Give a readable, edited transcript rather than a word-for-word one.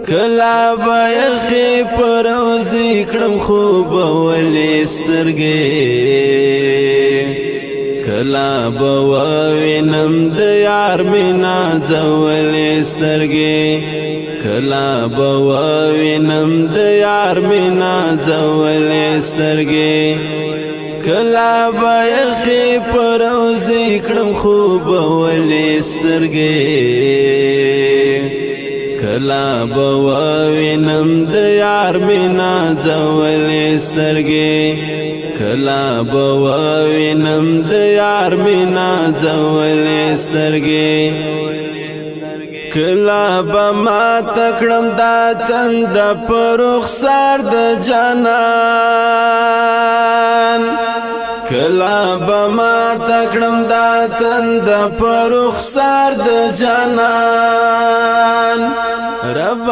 کلا با یخی پروزی کړم خوب ولې سترګې کلا با وینم د یار مینا زولې سترګې کلا با وینم د یار مینا زولې سترګې کلا با یخی پروزی کړم خوب ولې سترګې کلا با وینم د یار مینا زولې سترګې کلا با وینم د یار مینا زولې سترګې کلا با ما تکړم دا تند پر رخسار د جانان کلا با ما تکړم دا تند پر رخسار د جانان رب